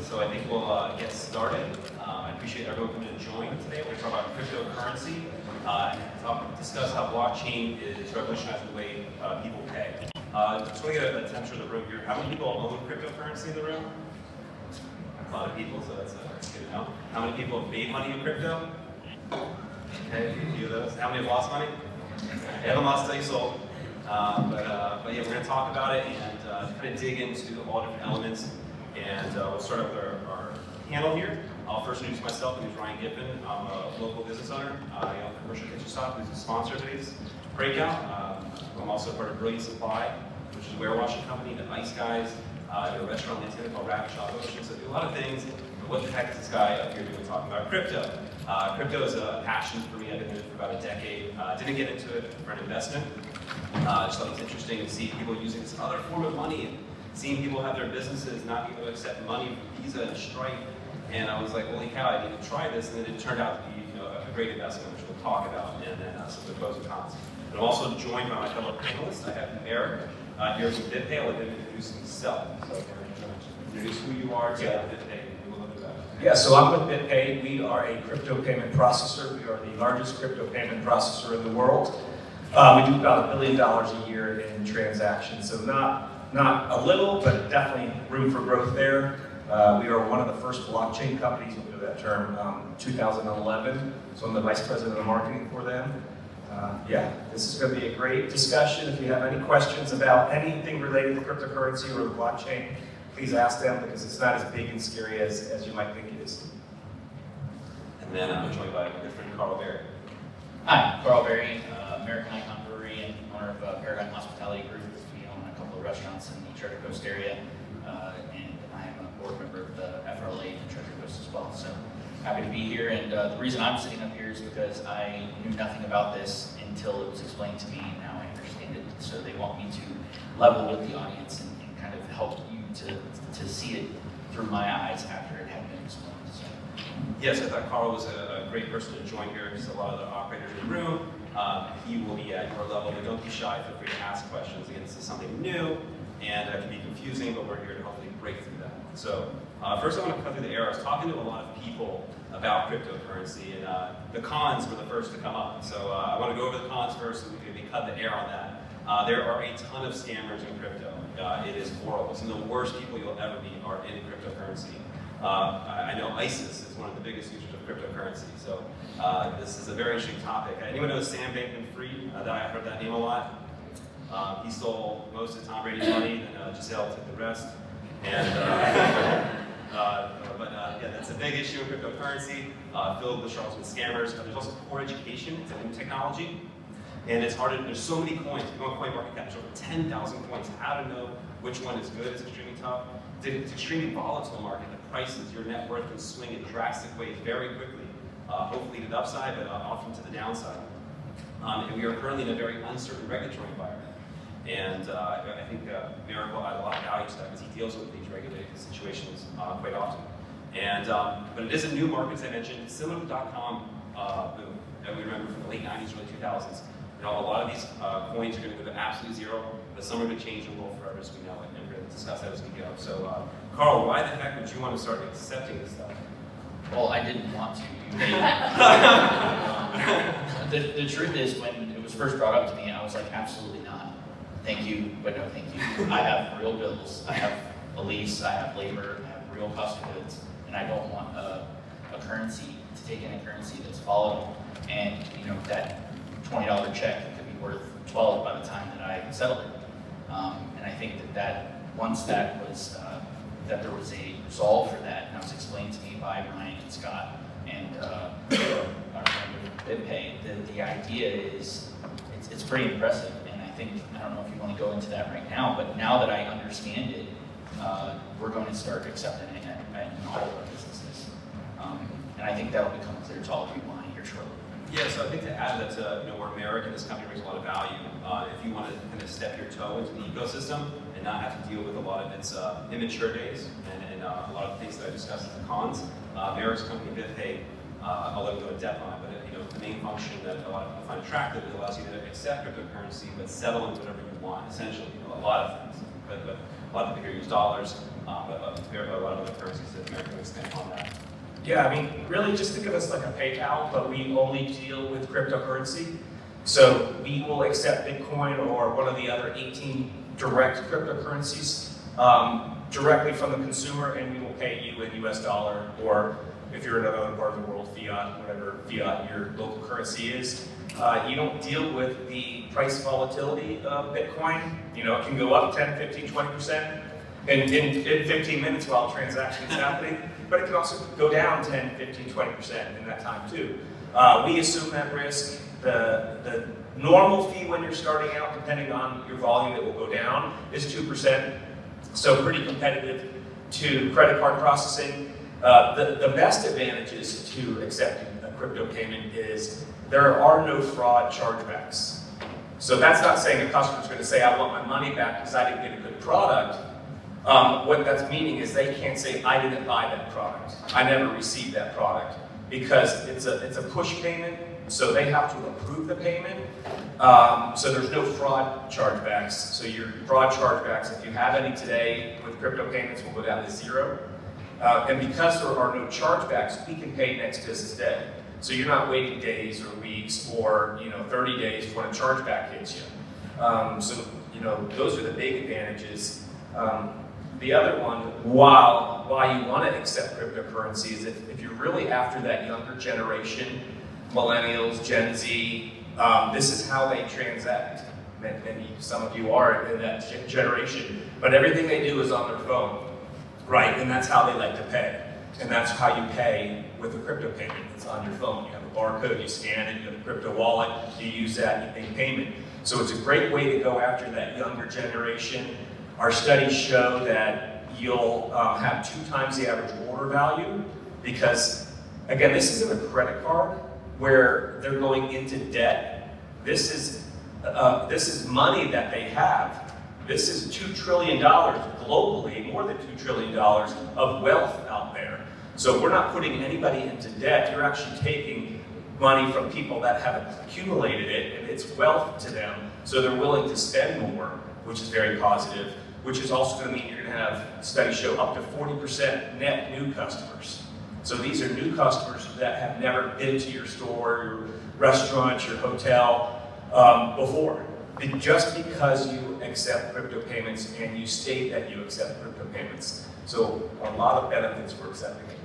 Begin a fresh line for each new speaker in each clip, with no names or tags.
So I think we'll get started. I appreciate everyone coming to join today. We're going to talk about cryptocurrency and discuss how blockchain is revolutionizing the way people pay. Just want to get a temperature of the room here. How many people own cryptocurrency in the room? A lot of people, so that's good to know. How many people have made money in crypto? Okay, a few of those. How many have lost money? They haven't lost till you sold. But yeah, we're going to talk about it and kind of dig into all different elements. And we'll start up with our panel here. I'll first introduce myself. My name is Ryan Giffen. I'm a local business owner. I own a commercial kitchen shop, who's a sponsor of today's breakout. I'm also part of Brilliant Supply, which is a warewashing company, the Ice Guys. I have a restaurant in Atlanta called Rapid Shop Ocean. So I do a lot of things. But what the heck is this guy up here doing talking about crypto? Crypto is a passion for me. I've been in it for about a decade. Didn't get into it for an investment. Just thought it was interesting to see people using this other form of money and seeing people have their businesses not be able to accept money from Visa and Stripe. And I was like, holy cow, I need to try this. And then it turned out to be a great investment, which we'll talk about, and then some of the pros and cons. And I'm also joined by my fellow panelists. I have Eric here from Bitpay. I'll let him introduce himself. So Eric, introduce who you are to Bitpay.
Yeah, so I'm with Bitpay. We are a crypto payment processor. We are the largest crypto payment processor in the world. We do about $1 billion a year in transactions, so not a little, but definitely room for growth there. We are one of the first blockchain companies, we'll do that term, 2011. So I'm the vice president of marketing for them. Yeah, this is going to be a great discussion. If you have any questions about anything related to cryptocurrency or the blockchain, please ask them, because it's not as big and scary as you might think it is.
And then I'm joined by my good friend Carl Berry.
Hi, Carl Berry, American Icon Brewery and owner of Paradigm Hospitality Group. We own a couple of restaurants in the Treasure Coast area, and I am a board member of the FRLA in Treasure Coast as well. So happy to be here, and the reason I'm sitting up here is because I knew nothing about this until it was explained to me, and now I understand it. So they want me to level with the audience and kind of help you to see it through my eyes after it had been explained. So.
Yes, I thought Carl was a great person to join here, because a lot of the operators in the room, he will be at your level, but don't be shy, feel free to ask questions. Again, this is something new, and it can be confusing, but we're here to hopefully break through that. So first I want to cut through the air. I was talking to a lot of people about cryptocurrency, and the cons were the first to come up. So I want to go over the cons first, so we can maybe cut the air on that. There are a ton of scammers in crypto. It is horrible. Some of the worst people you'll ever meet are in cryptocurrency. I know ISIS is one of the biggest users of cryptocurrency, so this is a very interesting topic. Anyone know Sam Bankman-Fried? I heard that name a lot. He stole most of Tom Brady's money, and Giselle took the rest. And yeah, that's a big issue in cryptocurrency, filled with charlatans and scammers. There's also poor education. It's a new technology. And it's hard to, there's so many coins. If you go on CoinMarketCap, there's over 10,000 coins. How to know which one is good is extremely tough. It's extremely volatile market. The prices, your net worth can swing in drastic ways very quickly. Hopefully to the upside, but often to the downside. And we are currently in a very uncertain regulatory environment. And I think Merrick will add a lot of value to that, because he deals with these regulated situations quite often. And but it is a new market, as I mentioned, similar to the .com boom that we remember from the late 90s, early 2000s. A lot of these coins are going to go to absolute zero, but some are going to change the world forever as we know it, and we're going to discuss that as we go. So, Carl, why the heck would you want to start accepting this stuff?
Well, I didn't want to. The truth is, when it was first brought up to me, I was like, absolutely not. Thank you, but no thank you. I have real bills. I have a lease. I have labor. I have real cost of goods, and I don't want a currency to take in a currency that's volatile, and that $20 check could be worth $12 by the time that I settle it. And I think that once that was that there was a resolve for that, and that was explained to me by Ryan and Scott and our friend with Bitpay, the idea is it's pretty impressive. And I don't know if you want to go into that right now, but now that I understand it, we're going to start accepting it in all of our businesses. And I think that'll become clear to all of you here shortly.
Yeah, so I think to add that, we're American, this company brings a lot of value. If you want to kind of step your toe into the ecosystem and not have to deal with a lot of its immature days and a lot of things that I discussed as the cons, Merrick's company, Bitpay, I'll let them go in depth on it, but the main function that a lot of people find attractive is it allows you to accept cryptocurrency, but settle into whatever you want, essentially, a lot of things. but a lot of people here use dollars, but a lot of other currencies that America can expand on that.
Yeah, I mean, really just think of us like a PayPal, but we only deal with cryptocurrency. So we will accept Bitcoin or one of the other 18 direct cryptocurrencies directly from the consumer, and we will pay you in US dollar, or if you're in another part of the world, fiat, whatever fiat your local currency is. You don't deal with the price volatility of Bitcoin. You know, it can go up 10, 15, 20% in 15 minutes while a transaction is happening, but it can also go down 10, 15, 20% in that time too. We assume that risk. The normal fee when you're starting out, depending on your volume, it will go down, is 2%. So pretty competitive to credit card processing. The best advantages to accepting a crypto payment is there are no fraud chargebacks. So that's not saying a customer's going to say, I want my money back because I didn't get a good product. What that's meaning is they can't say, I didn't buy that product. I never received that product, because it's a push payment, so they have to approve the payment. So there's no fraud chargebacks. So your fraud chargebacks, if you have any today with crypto payments, will go down to 0. And because there are no chargebacks, we can pay next business day. So you're not waiting days or weeks or 30 days when a chargeback hits you. So those are the big advantages. The other one, why you want to accept cryptocurrency, is if you're really after that younger generation, millennials, Gen Z, this is how they transact. Maybe some of you are in that generation, but everything they do is on their phone, right? And that's how they like to pay. And that's how you pay with a crypto payment. It's on your phone. You have a barcode, you scan it, you have a crypto wallet, you use that, you make payment. So it's a great way to go after that younger generation. Our studies show that you'll have 2 times the average order value, because, again, this isn't a credit card where they're going into debt. This is money that they have. This is $2 trillion globally, more than $2 trillion of wealth out there. So we're not putting anybody into debt. You're actually taking money from people that have accumulated it, and it's wealth to them. So they're willing to spend more, which is very positive, which is also going to mean you're going to have, studies show, up to 40% net new customers. So these are new customers that have never been to your store, your restaurant, your hotel before. And just because you accept crypto payments and you state that you accept crypto payments. So a lot of benefits for accepting it.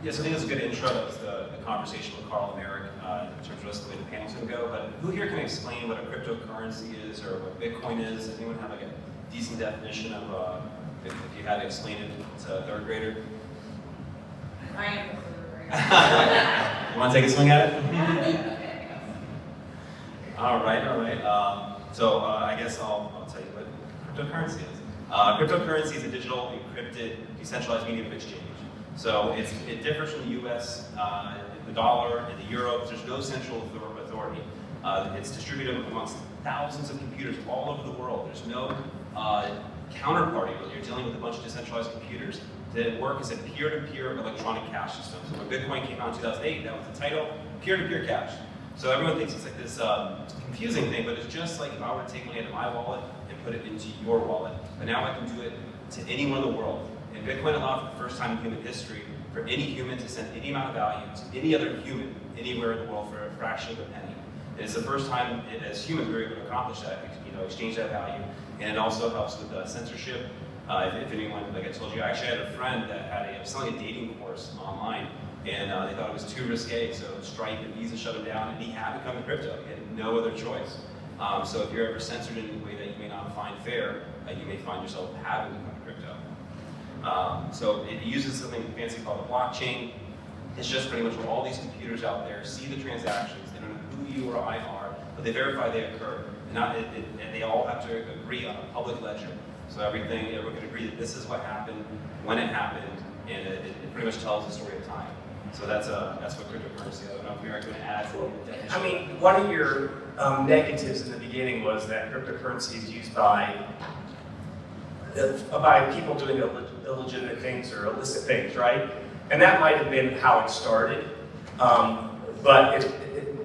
Yes, I think that's a good intro. That was the conversation with Carl and Eric in terms of just the way the panel's going to go. But who here can explain what a cryptocurrency is or what Bitcoin is? Does anyone have like a decent definition of if you had to explain it to a 3rd grader?
I am a 3rd grader.
You want to take a swing at it? All right. So I guess I'll tell you what cryptocurrency is. Cryptocurrency is a digital, encrypted, decentralized medium of exchange. So it differs from the US, the dollar, and the euro. There's no central authority. It's distributed amongst thousands of computers all over the world. There's no counterparty. You're dealing with a bunch of decentralized computers that work as a peer-to-peer electronic cash system. So when Bitcoin came out in 2008, that was the title, peer-to-peer cash. So everyone thinks it's like this confusing thing, but it's just like if I were to take money out of my wallet and put it into your wallet. But now I can do it to anyone in the world. And Bitcoin allowed for the first time in human history for any human to send any amount of value to any other human anywhere in the world for a fraction of a penny. And it's the first time as humans we were able to accomplish that, exchange that value. And it also helps with censorship. If anyone, like I told you, I actually had a friend that was selling a dating course online, and they thought it was too risque, so Stripe and Visa shut him down, and he had to come to crypto. He had no other choice. So if you're ever censored in a way that you may not find fair, you may find yourself having to come to crypto. So it uses something fancy called a blockchain. It's just pretty much where all these computers out there see the transactions. They don't know who you or I are, but they verify they occur. And they all have to agree on a public ledger. So everyone can agree that this is what happened, when it happened, and it pretty much tells the story of time. So that's what cryptocurrency is. I don't know if you're going to add to it.
I mean, one of your negatives in the beginning was that cryptocurrency is used by people doing illegitimate things or illicit things, right? And that might have been how it started. But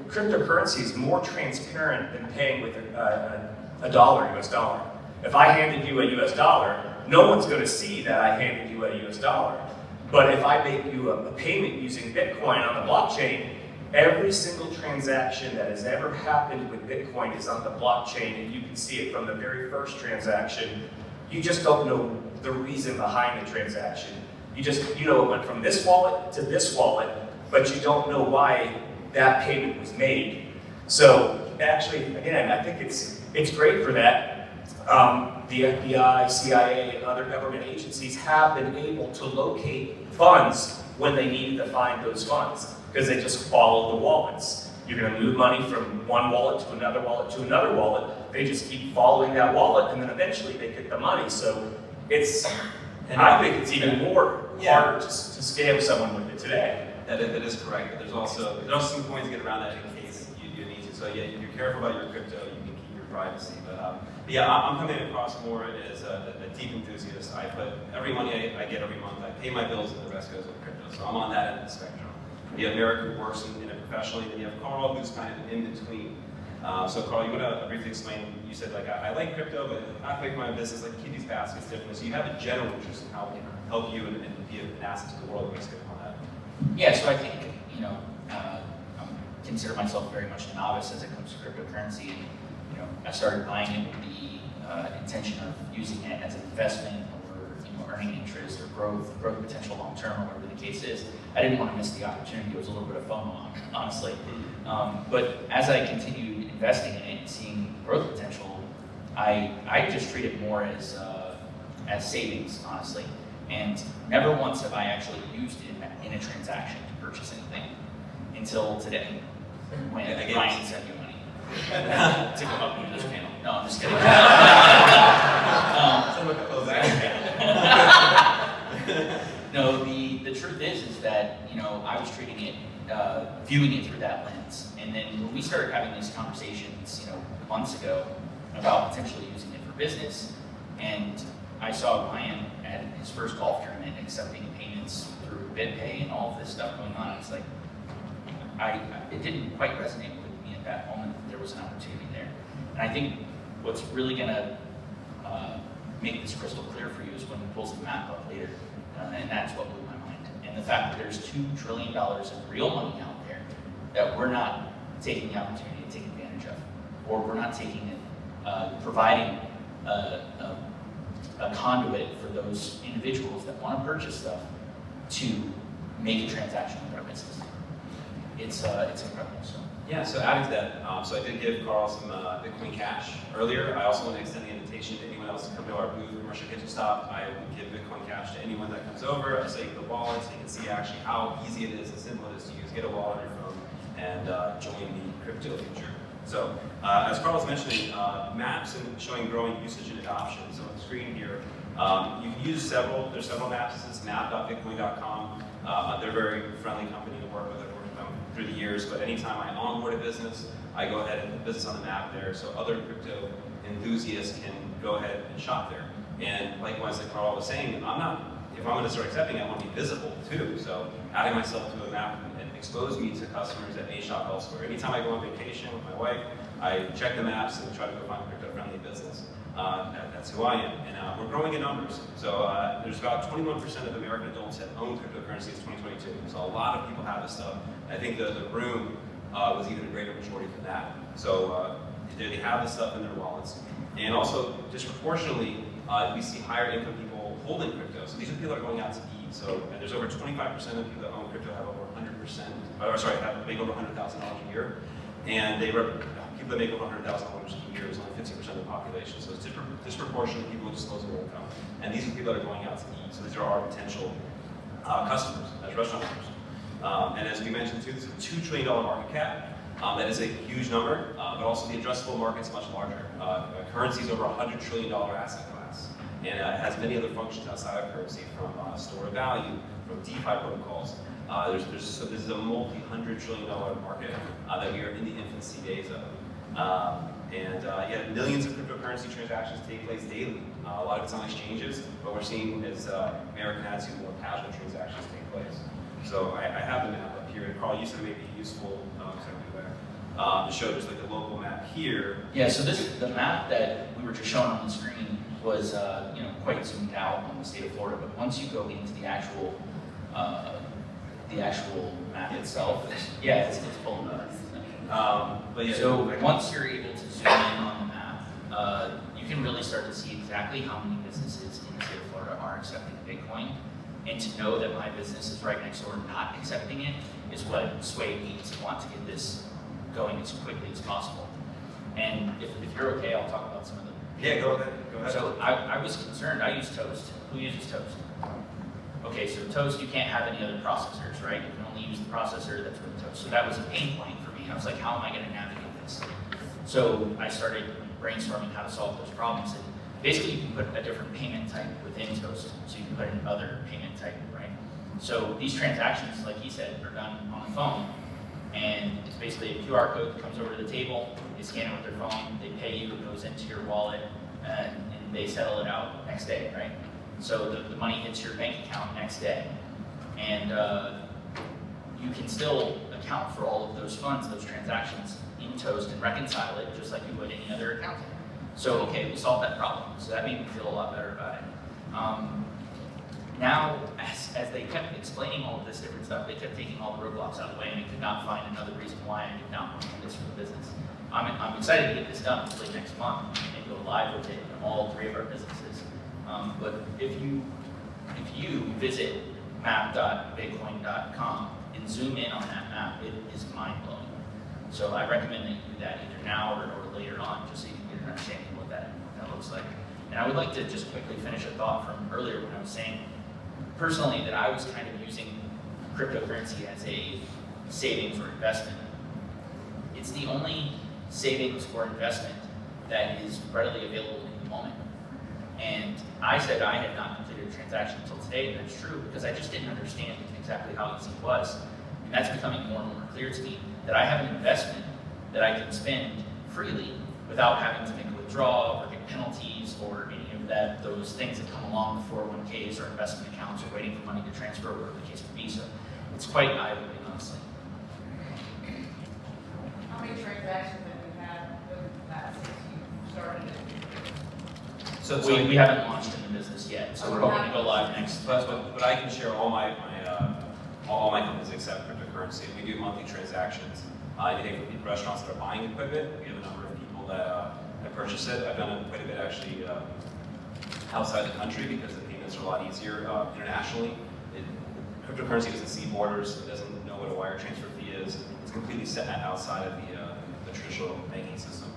cryptocurrency is more transparent than paying with a dollar, US dollar. If I handed you a US dollar, no one's going to see that I handed you a US dollar. But if I make you a payment using Bitcoin on the blockchain, every single transaction that has ever happened with Bitcoin is on the blockchain, and you can see it from the very first transaction. You just don't know the reason behind the transaction. You know it went from this wallet to this wallet, but you don't know why that payment was made. So actually, again, I think it's great for that. The FBI, CIA, and other government agencies have been able to locate funds when they needed to find those funds, because they just follow the wallets. You're going to move money from one wallet to another wallet to another wallet. They just keep following that wallet, and then eventually they get the money. So I think it's even more harder to scam someone with it today.
That is correct. But there's also some coins to get around that in case you need to. So yeah, if you're careful about your crypto, you can keep your privacy. But yeah, I'm coming across more as a deep enthusiast. I put every money I get every month, I pay my bills, and the rest goes with crypto. So I'm on that end of the spectrum. You have Eric, who works in it professionally, then you have Carl, who's kind of in between. So Carl, you want to briefly explain, you said like, I like crypto, but not quite my business, like keep these baskets differently. So you have a general interest in how it can help you and be an asset to the world. Let's get on that.
Yeah, so I think, I consider myself very much a novice as it comes to cryptocurrency. And, I started buying it with the intention of using it as an investment or earning interest or growth potential long term or whatever the case is. I didn't want to miss the opportunity. It was a little bit of FOMO, honestly. But as I continued investing in it and seeing growth potential, I just treat it more as savings, honestly. And never once have I actually used it in a transaction to purchase anything until today, when Ryan sent me money to come up into this panel. No, I'm just kidding. No, the truth is that I was treating it, viewing it through that lens, and then when we started having these conversations, months ago about potentially using it for business, and I saw Ryan at his first golf tournament accepting payments through Bitpay and all of this stuff going on. It's like it didn't quite resonate with me at that moment that there was an opportunity there, and I think what's really going to make this crystal clear for you is when we pull the map up later. And that's what blew my mind. And the fact that there's $2 trillion of real money out there that we're not taking the opportunity to take advantage of, or we're not taking it, providing a conduit for those individuals that want to purchase stuff to make a transaction with our business. It's incredible. So.
Yeah, so adding to that, so I did give Carl some Bitcoincash earlier. I also want to extend the invitation to anyone else to come to our booth, Commercial Kitchen Stop. I would give Bitcoincash to anyone that comes over. I say the wallet so you can see actually how easy it is, how simple it is to use. Get a wallet on your phone and join the crypto future. So as Carl was mentioning, maps and showing growing usage and adoption. So on the screen here, you can use there's several maps. This is map.bitcoin.com. They're a very friendly company to work with. I've worked with them through the years, but anytime I onboard a business, I go ahead and put business on the map there so other crypto enthusiasts can go ahead and shop there. And likewise, like Carl was saying, if I'm going to start accepting, I want to be visible too. So adding myself to a map and expose me to customers that may shop elsewhere. Anytime I go on vacation with my wife, I check the maps and try to go find a crypto-friendly business. That's who I am. And we're growing in numbers. So there's about 21% of American adults that own cryptocurrency since 2022. So a lot of people have this stuff. I think the room was even a greater majority than that. So they have this stuff in their wallets. And also, disproportionately, we see higher income people holding crypto. So these are people that are going out to eat. So there's over 25% of people that own crypto have over 100%, make over $100,000 a year. And people that make over $100,000 a year is only 50% of the population. So it's disproportionate people with disposable income. And these are people that are going out to eat. So these are our potential customers as restaurant owners. And as we mentioned too, this is a $2 trillion market cap. That is a huge number, but also the addressable market is much larger. Currency is over a $100 trillion asset class. And it has many other functions outside of currency, from store of value, from DeFi protocols. So this is a multi-$100 trillion market that we are in the infancy days of. And millions of cryptocurrency transactions take place daily. A lot of it's on exchanges, but we're seeing as American attitude, more casual transactions take place. So I have the map up here, and Carl, you said it may be useful. to show just like the local map here.
Yeah, so the map that we were just showing on the screen was quite zoomed out on the state of Florida. But once you go into the actual map itself, it's pulling up.
But yeah,
So once you're able to zoom in on the map, you can really start to see exactly how many businesses in the state of Florida are accepting Bitcoin. And to know that my business is right next door not accepting it is what swayed me to want to get this going as quickly as possible. And if you're okay, I'll talk about some of them.
yeah, go ahead. Go ahead.
So I was concerned. I use Toast. Who uses Toast? Okay, so Toast, you can't have any other processors, right? You can only use the processor that's with Toast. So that was a pain point for me. I was like, how am I going to navigate this? So I started brainstorming how to solve those problems. And basically, you can put a different payment type within Toast. So you can put another payment type, right? So these transactions, like he said, are done on the phone. And it's basically a QR code that comes over to the table, they scan it with their phone, they pay you, it goes into your wallet, and they settle it out next day, right? So the money hits your bank account next day. And you can still account for all of those funds, those transactions in Toast and reconcile it just like you would any other account. So, okay, we solved that problem. So that made me feel a lot better about it. Now, as they kept explaining all of this different stuff, they kept taking all the roadblocks out of the way, and I could not find another reason why I did not want to do this for the business. I'm excited to get this done hopefully next month and go live with it in all 3 of our businesses. But if you visit map.bitcoin.com and zoom in on that map, it is mind-blowing. So I recommend that you do that either now or later on, just so you can get an understanding of what that looks like. And I would like to just quickly finish a thought from earlier when I was saying, personally, that I was kind of using cryptocurrency as a savings or investment. It's the only savings or investment that is readily available in the moment. And I said I had not completed a transaction until today, and that's true because I just didn't understand exactly how easy it was. And that's becoming more and more clear to me that I have an investment that I can spend freely without having to make a withdrawal or get penalties or any of those things that come along with 401ks or investment accounts or waiting for money to transfer, whatever the case may be. So it's quite eye-opening, honestly.
How many transactions have you had with that since you started it?
So
We haven't launched in the business yet, so we're hoping to go live next.
But I can share all my companies accept cryptocurrency. We do monthly transactions. Anything from restaurants that are buying equipment. We have a number of people that purchase it. I've done it quite a bit actually outside the country because the payments are a lot easier internationally. Cryptocurrency doesn't see borders. It doesn't know what a wire transfer fee is. It's completely set outside of the traditional banking system.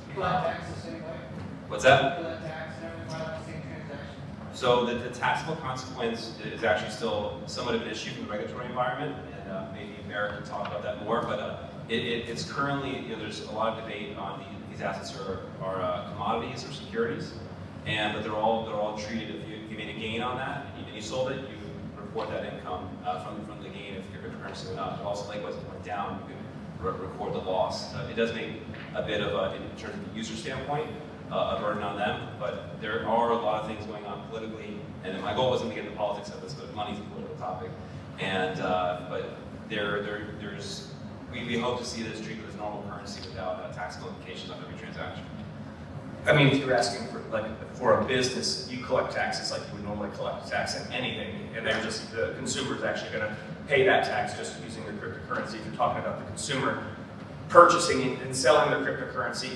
You collect tax the same way?
What's that?
You collect tax and everything while the same transaction?
So the taxable consequence is actually still somewhat of an issue from the regulatory environment, and maybe Eric can talk about that more, but it's currently, there's a lot of debate on these assets are commodities or securities, but they're all treated, if you made a gain on that and you sold it, you report that income from the gain if your cryptocurrency went up. Also, likewise, if it went down, you can record the loss. It does make a bit of in terms of the user standpoint, a burden on them, but there are a lot of things going on politically, and my goal wasn't to get into politics of this, but money's a political topic, and but we hope to see this treated as normal currency without taxable implications on every transaction.
I mean, if you're asking for a business, you collect taxes like you would normally collect tax in anything, and the consumer's actually going to pay that tax just using their cryptocurrency. If you're talking about the consumer purchasing and selling their cryptocurrency,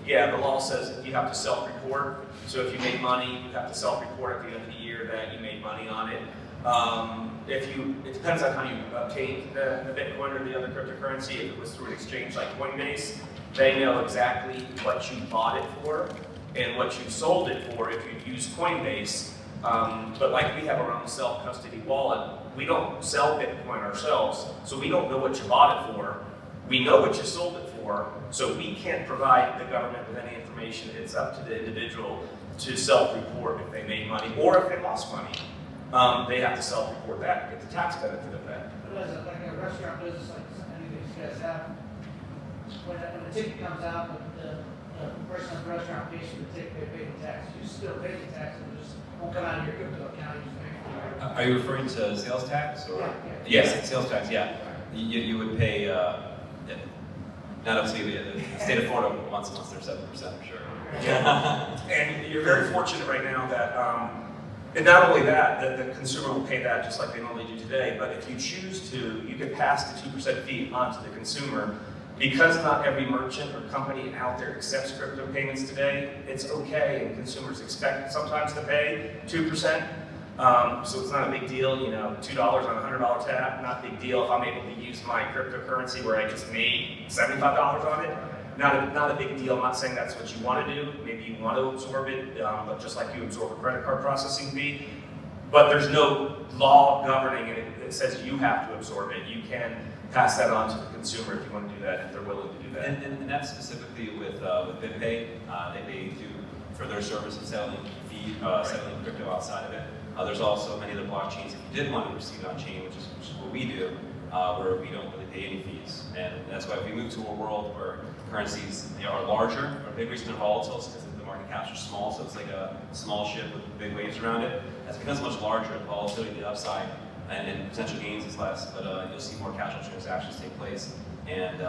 yeah, the law says that you have to self-report. So if you made money, you have to self-report at the end of the year that you made money on it. It depends on how you obtained the Bitcoin or the other cryptocurrency. If it was through an exchange like Coinbase, they know exactly what you bought it for and what you sold it for if you use Coinbase. But like we have our own self-custody wallet, we don't sell Bitcoin ourselves, so we don't know what you bought it for. We know what you sold it for, so we can't provide the government with any information. It's up to the individual to self-report if they made money or if they lost money. They have to self-report that and get the tax benefit of that.
But as like a restaurant business, like any of these guys have, when the ticket comes out, the person at the restaurant pays for the ticket, they pay the tax. You still pay the tax, it just won't come out of your crypto account, you just pay for it.
Are you referring to sales tax? Or?
Yeah.
Yes, sales tax, yeah. You would pay, Not up to you, the state of Florida wants their 7%, I'm sure.
Yeah. And you're very fortunate right now that, and not only that, the consumer will pay that just like they normally do today, but if you choose to, you can pass the 2% fee on to the consumer. Because not every merchant or company out there accepts crypto payments today, it's okay, and consumers expect sometimes to pay 2%. So it's not a big deal, $2 on a $100 tab, not a big deal if I'm able to use my cryptocurrency where I just made $75 on it. Not a big deal. I'm not saying that's what you want to do. Maybe you want to absorb it, but just like you absorb a credit card processing fee. But there's no law governing it that says you have to absorb it. You can pass that on to the consumer if you want to do that, if they're willing to do that.
And that's specifically with Bitpay. They do for their service of settling crypto outside of it. There's also many other blockchains if you did want to receive it on chain, which is what we do, where we don't really pay any fees. And that's why if we move to a world where currencies are larger, or a big reason they're volatile is because the market caps are small, so it's like a small ship with big waves around it. As it becomes much larger, the volatility, the upside, and potential gains is less, but you'll see more casual transactions take place, and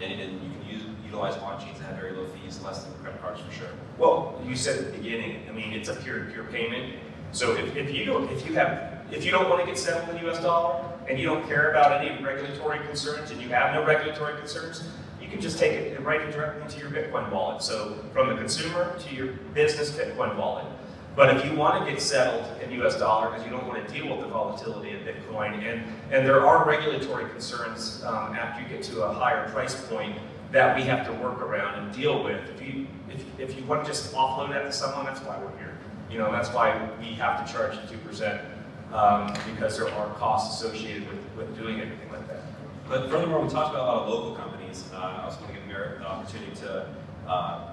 you can utilize blockchains that have very low fees, less than credit cards for sure.
Well, you said at the beginning, it's a peer-to-peer payment. So if you don't want to get settled in US dollar and you don't care about any regulatory concerns and you have no regulatory concerns, you can just take it and write it directly into your Bitcoin wallet. So from the consumer to your business Bitcoin wallet. But if you want to get settled in US dollar because you don't want to deal with the volatility of Bitcoin, and there are regulatory concerns after you get to a higher price point that we have to work around and deal with. If you want to just offload that to someone, that's why we're here. That's why we have to charge 2% because there are costs associated with doing anything like that.
But furthermore, we talked about a lot of local companies. I was going to give Merritt the opportunity to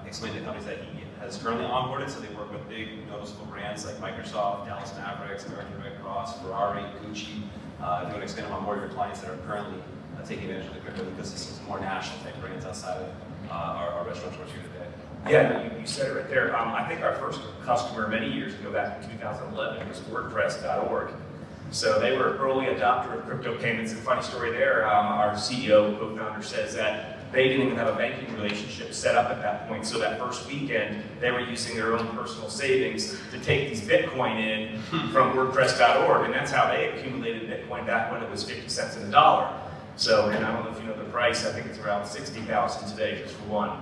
explain the companies that he has currently onboarded. So they work with big, noticeable brands like Microsoft, Dallas Mavericks, American Red Cross, Ferrari, Gucci. If you want to expand on more of your clients that are currently taking advantage of the crypto ecosystem, more national type brands outside of our restaurants here today.
Yeah, you said it right there. I think our first customer many years ago, back in 2011, was WordPress.org. So they were an early adopter of crypto payments. And funny story there, our CEO, co-founder, says that they didn't even have a banking relationship set up at that point. So that first weekend, they were using their own personal savings to take these Bitcoin in from WordPress.org. And that's how they accumulated Bitcoin back when it was 50 cents in a dollar. So, and I don't know if you know the price, I think it's around 60,000 today just for one.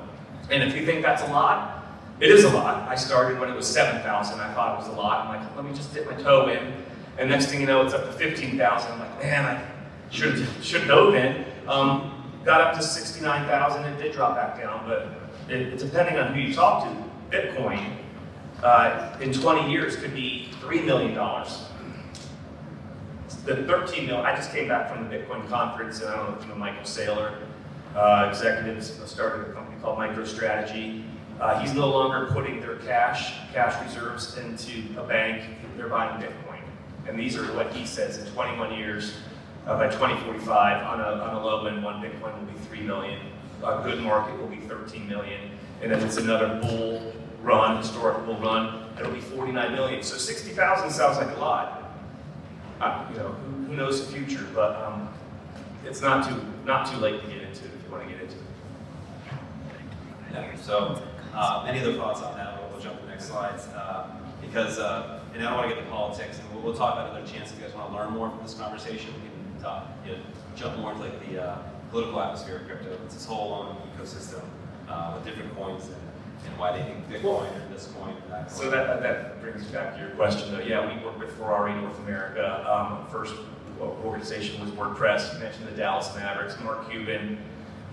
And if you think that's a lot, it is a lot. I started when it was 7,000. I thought it was a lot. I'm like, let me just dip my toe in. And next thing you know, it's up to 15,000. I'm like, man, I should dove in. Got up to 69,000. It did drop back down, but depending on who you talk to, Bitcoin in 20 years could be $3 million. The 13 million. I just came back from the Bitcoin conference, and I don't know if you know Michael Saylor. Executives started a company called MicroStrategy. He's no longer putting their cash reserves into a bank. They're buying Bitcoin. And these are what he says in 21 years, by 2045, on a low end, one Bitcoin will be 3 million. A good market will be 13 million. And if it's another bull run, historic bull run, it'll be 49 million. So 60,000 sounds like a lot. Who knows the future, but it's not too late to get into it if you want to get into it.
Yeah, so any other thoughts on that? We'll jump to the next slides because, and I don't want to get into politics, and we'll talk about another chance if you guys want to learn more from this conversation. We can talk, jump more into like the political atmosphere of crypto. It's this whole own ecosystem with different coins and why they think Bitcoin or this coin or that coin.
So that brings me back to your question, though. Yeah, we work with Ferrari North America. First organization was WordPress. You mentioned the Dallas Mavericks. Mark Cuban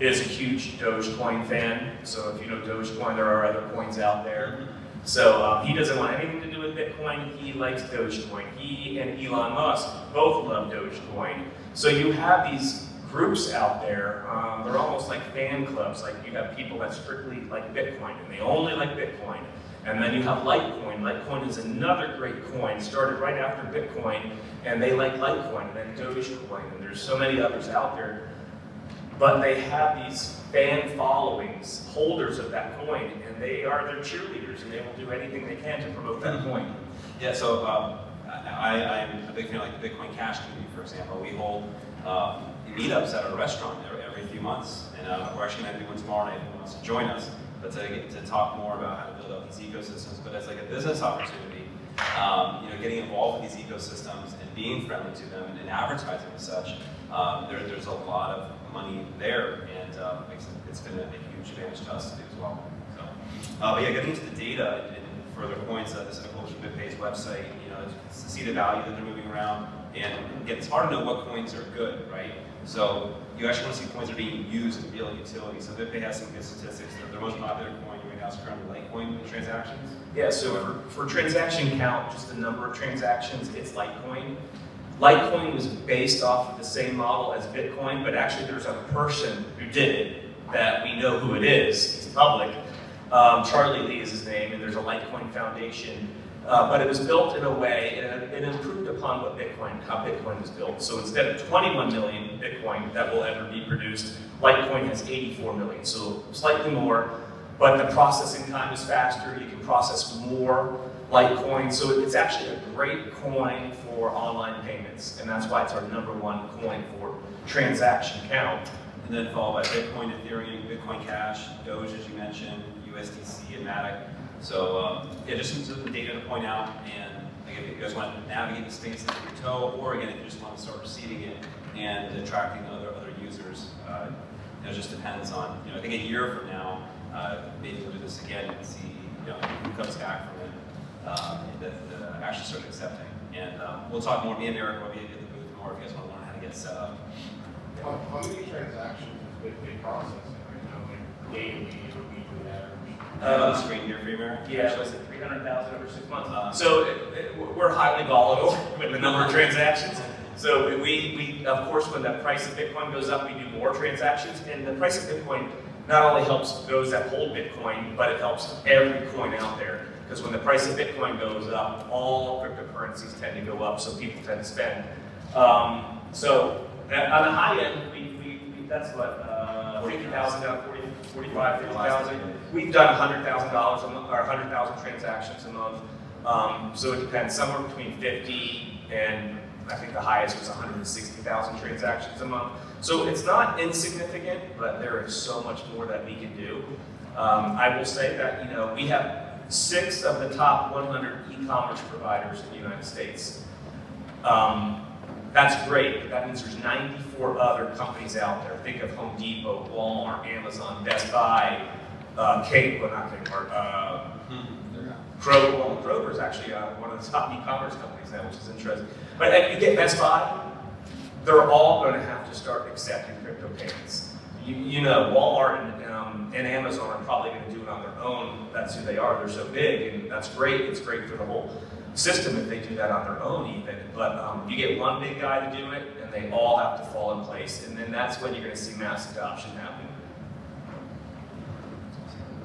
is a huge Dogecoin fan. So if you know Dogecoin, there are other coins out there. So he doesn't want anything to do with Bitcoin. He likes Dogecoin. He and Elon Musk both love Dogecoin. So you have these groups out there. They're almost like fan clubs. Like you have people that strictly like Bitcoin and they only like Bitcoin. And then you have Litecoin. Litecoin is another great coin, started right after Bitcoin, and they like Litecoin, and then Dogecoin, and there's so many others out there. But they have these fan followings, holders of that coin, and they are their cheerleaders, and they will do anything they can to promote that coin.
Yeah, so I'm a big fan of like the Bitcoincash community, for example. We hold meetups at our restaurant every few few months, and we're actually going to do one tomorrow night if anyone wants to join us, but to talk more about how to build out these ecosystems. But as like a business opportunity, getting involved with these ecosystems and being friendly to them and advertising and such, there's a lot of money there, and it's been a huge advantage to us to do as well. So, but yeah, getting into the data and further points, this is a quote from Bitpay's website. It's to see the value that they're moving around, and again, it's hard to know what coins are good, right? So you actually want to see coins that are being used in real utility. So Bitpay has some good statistics. Their most popular coin right now is currently Litecoin transactions.
Yeah, so for transaction count, just the number of transactions, it's Litecoin. Litecoin was based off of the same model as Bitcoin, but actually there's a person who did it that we know who it is. It's public. Charlie Lee is his name, and there's a Litecoin Foundation. But it was built in a way, and it improved upon how Bitcoin was built. So instead of 21 million Bitcoin that will ever be produced, Litecoin has 84 million, so slightly more, but the processing time is faster. You can process more Litecoin, so it's actually a great coin for online payments, and that's why it's our #1 coin for transaction count.
And then followed by Bitcoin, Ethereum, Bitcoincash, Doge, as you mentioned, USDC, and Matic. So yeah, just some data to point out, and again, if you guys want to navigate the space with your toe, or again, if you just want to start receiving it and attracting other users, it just depends on, I think a year from now, maybe we'll do this again and see who comes back from it that actually start accepting. And we'll talk more. Me and Eric will be at the booth more if you guys want to learn how to get set up.
How many transactions is Bitpay processing right now, like daily or weekly average?
On the screen here for you, Eric.
Yeah, it was at 300,000 over 6 months. So we're highly volatile with the number of transactions. So we of course, when the price of Bitcoin goes up, we do more transactions. And the price of Bitcoin not only helps those that hold Bitcoin, but it helps every coin out there. Because when the price of Bitcoin goes up, all cryptocurrencies tend to go up, so people tend to spend. So on the high end, that's what, 50,000 down 45, 50,000. We've done $100,000 a month, or 100,000 transactions a month. So it depends, somewhere between 50 and I think the highest was 160,000 transactions a month. So it's not insignificant, but there is so much more that we can do. I will say that we have 6 of the top 100 e-commerce providers in the United States. That's great, but that means there's 94 other companies out there. Think of Home Depot, Walmart, Amazon, Best Buy, Kroger. Well, Kroger is actually one of the top e-commerce companies now, which is interesting. But if you get Best Buy, they're all going to have to start accepting crypto payments. Walmart and Amazon are probably going to do it on their own. That's who they are. They're so big, and that's great. It's great for the whole system if they do that on their own even. But you get one big guy to do it, and they all have to fall in place. And then that's when you're going to see mass adoption happen.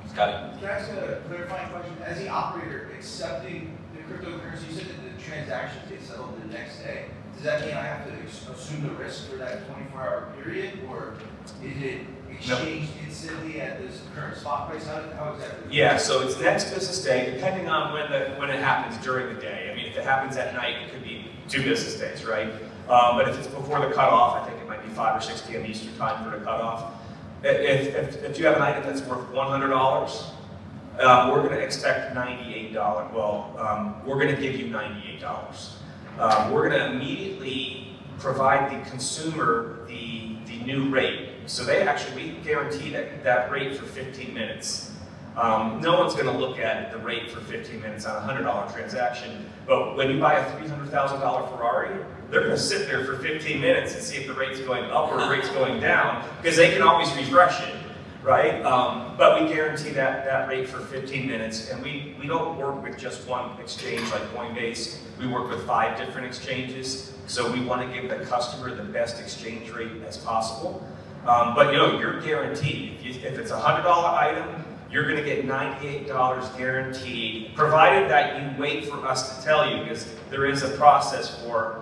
Scotty.
Can I ask a clarifying question? As the operator accepting the cryptocurrency, you said that the transactions get settled the next day. Does that mean I have to assume the risk for that 24-hour period, or is it exchanged instantly at this current spot price? How exactly?
Yeah, so it's next business day, depending on when it happens during the day. I mean, if it happens at night, it could be 2 business days, right? But if it's before the cutoff, I think it might be 5 or 6 p.m. Eastern time for the cutoff. If you have an item that's worth $100, we're going to expect $98. Well, we're going to give you $98. We're going to immediately provide the consumer the new rate. So we guarantee that rate for 15 minutes. No one's going to look at the rate for 15 minutes on a $100 transaction, but when you buy a $300,000 Ferrari, they're going to sit there for 15 minutes and see if the rate's going up or the rate's going down, because they can always refresh it, right? But we guarantee that rate for 15 minutes, and we don't work with just one exchange like Coinbase. We work with 5 different exchanges, so we want to give the customer the best exchange rate as possible. But you're guaranteed. If it's a $100 item, you're going to get $98 guaranteed, provided that you wait for us to tell you, because there is a process for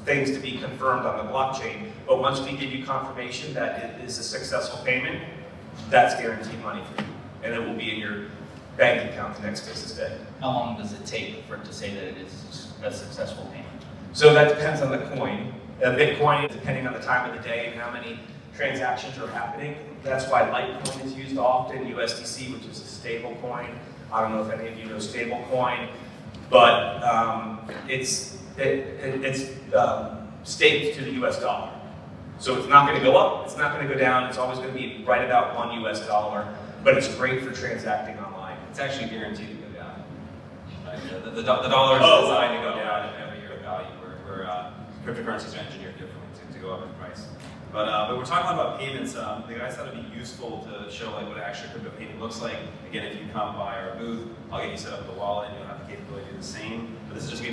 things to be confirmed on the blockchain. But once we give you confirmation that it is a successful payment, that's guaranteed money for you, and it will be in your bank account the next business day.
How long does it take for it to say that it is a successful payment?
So that depends on the coin. Bitcoin, depending on the time of the day and how many transactions are happening. That's why Litecoin is used often, USDC, which is a stable coin. I don't know if any of you know stable coin, but it's staked to the US dollar. So it's not going to go up, it's not going to go down, it's always going to be right about $1 US, but it's great for transacting online.
It's actually guaranteed to go down. Right? The dollar is designed to go down every year of value, where cryptocurrencies are engineered differently to go up in price. But we're talking about payments. The guys thought it'd be useful to show like what an actual crypto payment looks like. Again, if you come by our booth, I'll get you set up with a wallet and you'll have the capability to do the same. But this is just me.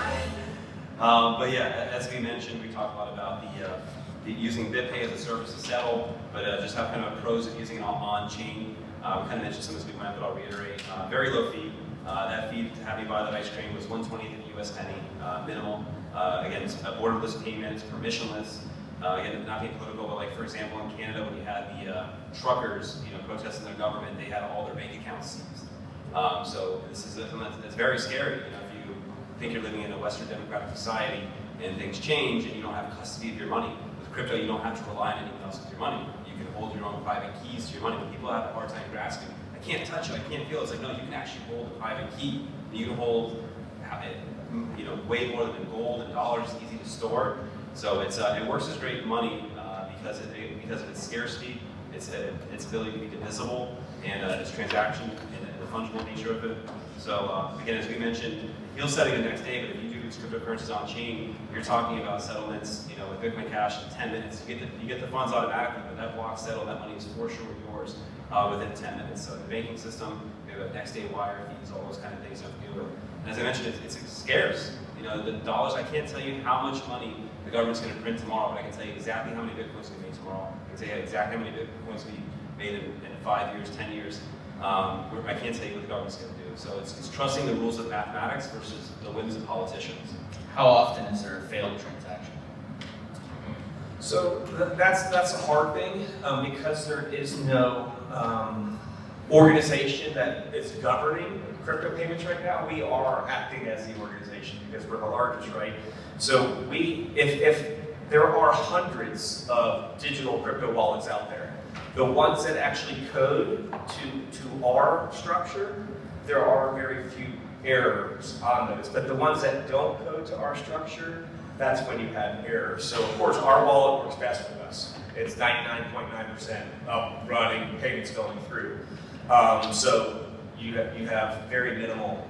But yeah, as we mentioned, we talked a lot about the using Bitpay as a service to settle, but just have kind of pros of using it on-chain. We kind of mentioned some of this before, but I'll reiterate. Very low fee. That fee to have you buy that ice cream was 1/20th of a US penny, minimal. Again, it's a borderless payment, it's permissionless. Again, not being political, but like for example, in Canada, when you had the truckers, protesting their government, they had all their bank accounts seized. So this is something that's very scary. If you think you're living in a Western democratic society and things change and you don't have custody of your money, with crypto, you don't have to rely on anyone else with your money. You can hold your own private keys to your money. When people have a hard time grasping, I can't touch it, I can't feel it. It's like, no, you can actually hold a private key. You can hold, way more than gold and dollars. It's easy to store. So it works as great money because of its scarcity, its ability to be divisible, and its transaction and the fungible nature of it. So again, as we mentioned, you'll settle the next day, but if you do these cryptocurrencies on chain, you're talking about settlements, with Bitcoincash in 10 minutes. You get the funds automatically, but that block's settled, that money is for sure yours within 10 minutes. So the banking system, we have next day wire fees, all those kind of things you have to deal with. And as I mentioned, it's scarce. The dollars, I can't tell you how much money the government's going to print tomorrow, but I can tell you exactly how many Bitcoins we made tomorrow. I can tell you exactly how many Bitcoins we made in 5 years, 10 years. I can't tell you what the government's going to do. So it's trusting the rules of mathematics versus the whims of politicians.
How often is there a failed transaction?
So that's a hard thing because there is no organization that is governing crypto payments right now. We are acting as the organization because we're the largest, right? So if there are hundreds of digital crypto wallets out there, the ones that actually code to our structure, there are very few errors on those. But the ones that don't code to our structure, that's when you have errors. So of course, our wallet works best with us. It's 99.9% up, running, payments going through. So you have very minimal,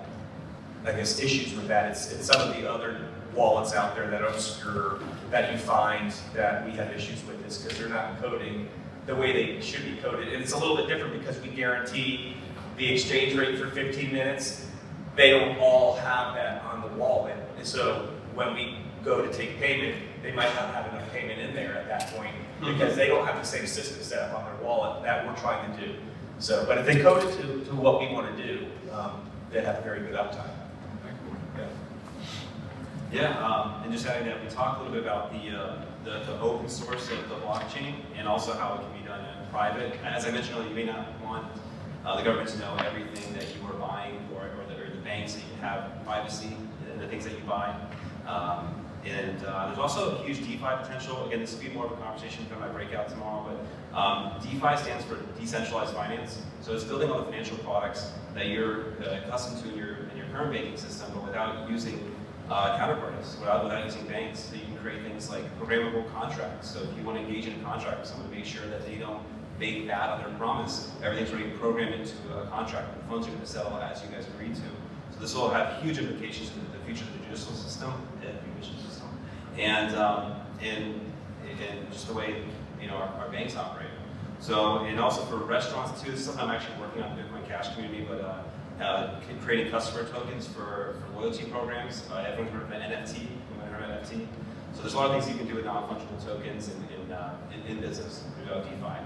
issues with that. It's some of the other wallets out there that are obscure that you find that we have issues with this because they're not coding the way they should be coded. And it's a little bit different because we guarantee the exchange rate for 15 minutes. They don't all have that on the wallet. And so when we go to take payment, they might not have enough payment in there at that point because they don't have the same system set up on their wallet that we're trying to do. So, but if they code it to what we want to do, they have very good uptime.
Yeah, and just adding that, we talked a little bit about the open source of the blockchain and also how it can be done in private. As I mentioned earlier, you may not want the government to know everything that you are buying or the banks, that you can have privacy in the things that you buy. And there's also a huge DeFi potential. Again, this will be more of a conversation for my breakout tomorrow, but DeFi stands for decentralized finance. So it's building all the financial products that you're accustomed to in your current banking system, but without using counterparties, without using banks. So you can create things like programmable contracts. So if you want to engage in a contract with someone to make sure that they don't make bad on their promise, everything's already programmed into a contract. The funds are going to settle as you guys agreed to. So this will have huge implications for the future of the judicial system, and just the way our banks operate. So, and also for restaurants too. This is something I'm actually working on in the Bitcoincash community, but creating customer tokens for loyalty programs. Everyone's heard of an NFT. Anyone heard of NFT? So there's a lot of things you can do with non-fungible tokens in business without DeFi.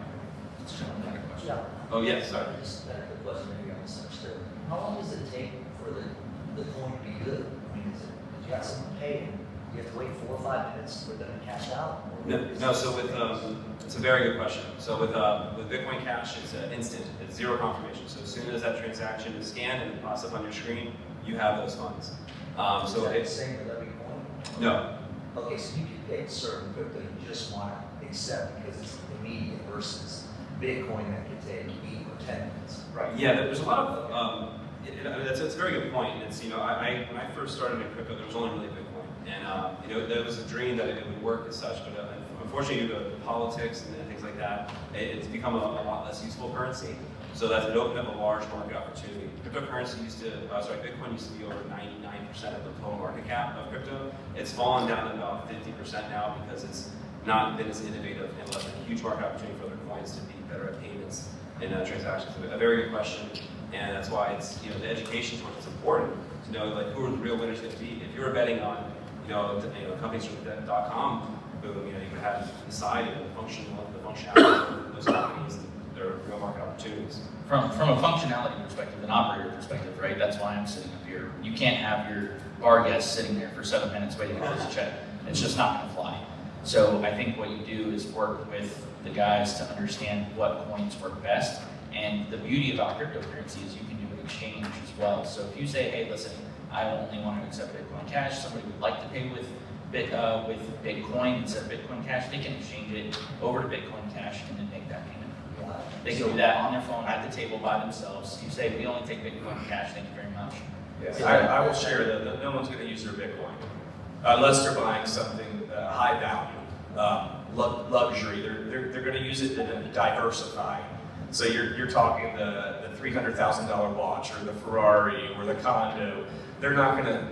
Yeah.
Oh yes, sorry.
Just a quick question, maybe I misunderstood. How long does it take for the coin to be good? I mean, is you got someone paying, you have to wait 4 or 5 minutes for them to cash out?
No. So with it's a very good question. So with Bitcoincash, it's instant. It's zero confirmation. So as soon as that transaction is scanned and pops up on your screen, you have those funds.
Is that the same with every coin?
No.
Okay, so you can pick certain crypto you just want to accept because it's immediate versus Bitcoin that could take 8 or 10 minutes.
Right.
Yeah, there's a lot of, that's a very good point. It's, when I first started in crypto, there was only really Bitcoin. And, there was a dream that it would work as such, but unfortunately due to politics and things like that, it's become a lot less useful currency. So that's it opened up a large market opportunity. Bitcoin used to be over 99% of the total market cap of crypto. It's fallen down to about 50% now because it's not been as innovative and left a huge market opportunity for other coins to be better at payments and transactions. A very good question, and that's why it's the education is what's important to know who are the real winners going to be. If you were betting on companies from .com, boom, you would have to decide the functionality of those companies, their real market opportunities.
From a functionality perspective, an operator perspective, right? That's why I'm sitting up here. You can't have your bar guest sitting there for 7 minutes waiting to close a check. It's just not going to fly. So I think what you do is work with the guys to understand what coins work best. And the beauty about cryptocurrency is you can do an exchange as well. So if you say, hey, listen, I only want to accept Bitcoincash, somebody would like to pay with Bitcoin instead of Bitcoincash, they can exchange it over to Bitcoincash and then make that payment. They can do that on their phone at the table by themselves. You say, we only take Bitcoincash, thank you very much.
Yes, I will share that no one's going to use their Bitcoin unless they're buying something high value, luxury. They're going to use it to diversify. So you're talking the $300,000 watch or the Ferrari or the condo. They're not going to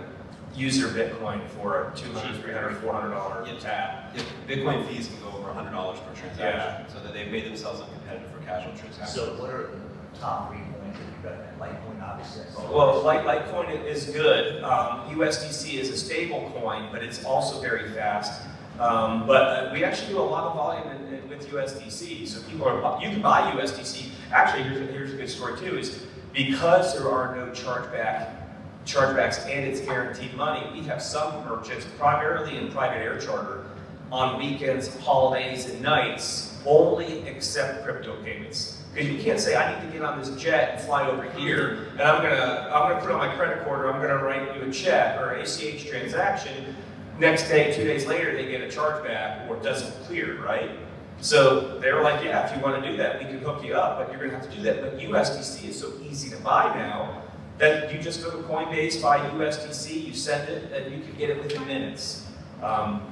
use their Bitcoin for a $200, $300, $400 tab.
Bitcoin fees can go over $100 per transaction, so that they've made themselves uncompetitive for casual transactions.
So what are the top 3 coins that you recommend? Litecoin, obviously.
Well, Litecoin is good. USDC is a stable coin, but it's also very fast. But we actually do a lot of volume with USDC. So you can buy USDC. Actually, here's a good story too, is because there are no chargebacks and it's guaranteed money, we have some merchants, primarily in private air charter, on weekends, holidays, and nights, only accept crypto payments. Because you can't say, I need to get on this jet and fly over here, and I'm gonna put on my credit card, or I'm gonna write you a check or an ACH transaction. Next day, 2 days later, they get a chargeback or it doesn't clear, right? So they were like, yeah, if you want to do that, we can hook you up, but you're gonna have to do that. But USDC is so easy to buy now that you just go to Coinbase, buy USDC, you send it, and you can get it within minutes.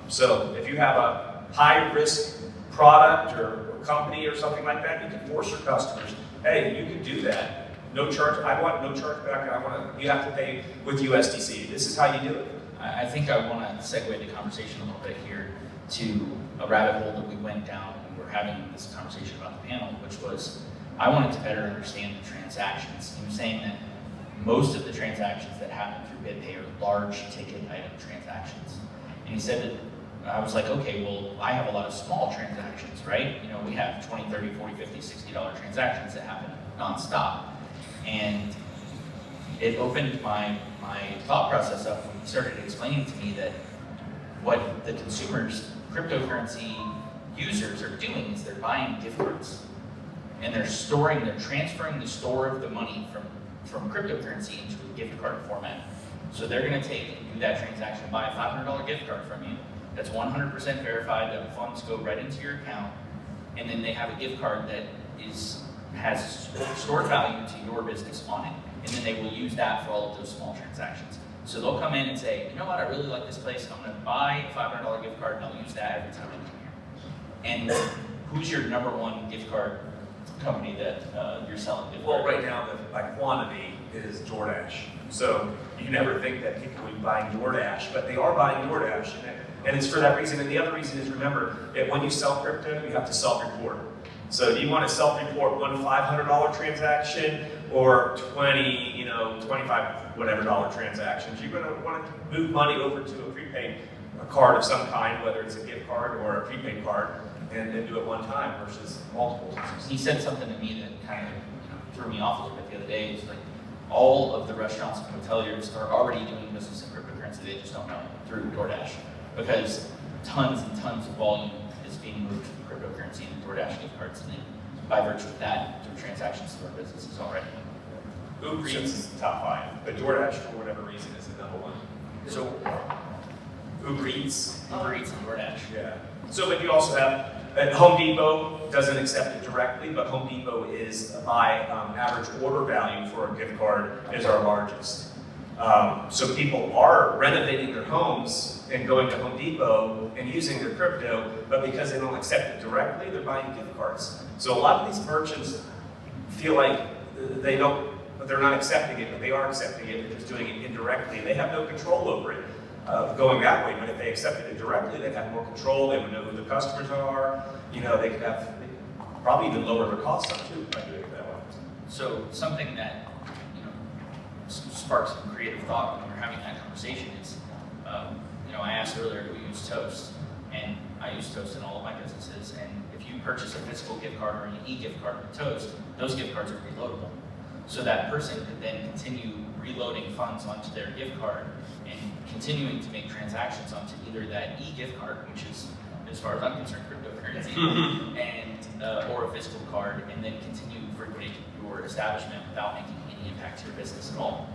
So if you have a high-risk product or company or something like that, you can force your customers, hey, you can do that. No charge, I want no chargeback, and you have to pay with USDC. This is how you do it.
I think I want to segue the conversation a little bit here to a rabbit hole that we went down when we were having this conversation about the panel, which was I wanted to better understand the transactions. He was saying that most of the transactions that happen through Bitpay are large ticket item transactions. And he said that, I was like, okay, well, I have a lot of small transactions, right? We have 20, 30, 40, 50, $60 transactions that happen nonstop. And it opened my thought process up when he started explaining to me that what the consumers, cryptocurrency users are doing is they're buying gift cards. And they're transferring the store of the money from cryptocurrency into a gift card format. So they're going to take and do that transaction, buy a $500 gift card from you. That's 100% verified that funds go right into your account, and then they have a gift card that has stored value to your business on it, and then they will use that for all of those small transactions. So they'll come in and say, you know what, I really like this place, I'm going to buy a $500 gift card, and I'll use that every time I come here. And who's your #1 gift card company that you're selling gift cards?
Well, right now, by quantity is DoorDash. So you never think that people will be buying DoorDash, but they are buying DoorDash, and it's for that reason. And the other reason is, remember, that when you sell crypto, you have to self-report. So do you want to self-report one $500 transaction or 20, 25 whatever dollar transactions? You're going to want to move money over to a prepaid card of some kind, whether it's a gift card or a prepaid card, and then do it one time versus multiple times.
He said something to me that kind of threw me off a little bit the other day. It's like all of the restaurants and hoteliers are already doing business in cryptocurrency. They just don't know through DoorDash because tons and tons of volume is being moved from cryptocurrency and DoorDash gift cards, and then by virtue of that, through transactions to our businesses already.
Uber Eats is the top 5, but DoorDash, for whatever reason, is the #1. So Uber Eats.
Uber Eats and DoorDash.
Yeah. So, but you also have Home Depot doesn't accept it directly, but Home Depot is by average order value for a gift card is our largest. So people are renovating their homes and going to Home Depot and using their crypto, but because they don't accept it directly, they're buying gift cards. So a lot of these merchants feel like they're not accepting it, but they are accepting it. They're just doing it indirectly. They have no control over it going that way. But if they accepted it directly, they'd have more control. They would know who the customers are. You know, they could have probably even lower their costs on too by doing it that way.
So something that, you know, sparks some creative thought when we're having that conversation is, you know, I asked earlier, do we use Toast? And I use Toast in all of my businesses. And if you purchase a physical gift card or an e-gift card with Toast, those gift cards are reloadable. So that person could then continue reloading funds onto their gift card and continuing to make transactions onto either that e-gift card, which is, as far as I'm concerned, cryptocurrency, and or a physical card, and then continue frequenting your establishment without making any impact to your business at all.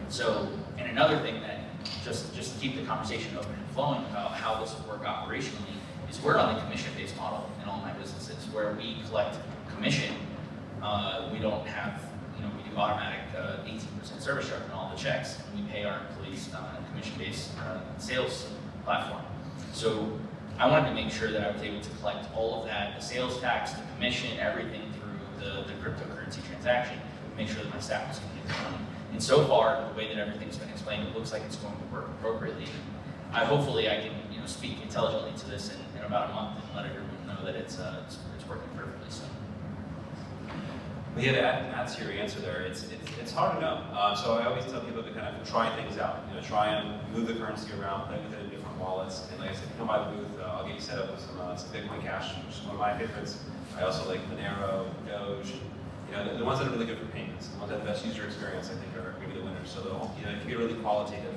So, and another thing that, just to keep the conversation open and flowing about how this will work operationally, is we're on the commission-based model in all my businesses, where we collect commission. We don't have, you know, we do automatic 18% service charge on all the checks, and we pay our employees on a commission-based sales platform. So I wanted to make sure that I was able to collect all of that, the sales tax, the commission, everything through the cryptocurrency transaction, make sure that my staff was going to get the money. And so far, the way that everything's been explained, it looks like it's going to work appropriately. Hopefully I can, you know, speak intelligently to this in about a month and let everyone know that it's working perfectly. So.
Well, yeah, to add to your answer there, it's hard to know. So I always tell people to kind of try things out. You know, try and move the currency around, play with it in different wallets. And like I said, come by the booth, I'll get you set up with some Bitcoincash, which is one of my favorites. I also like Monero, Doge. You know, the ones that are really good for payments, the ones that have the best user experience, I think, are going to be the winners. So you know, it can be a really qualitative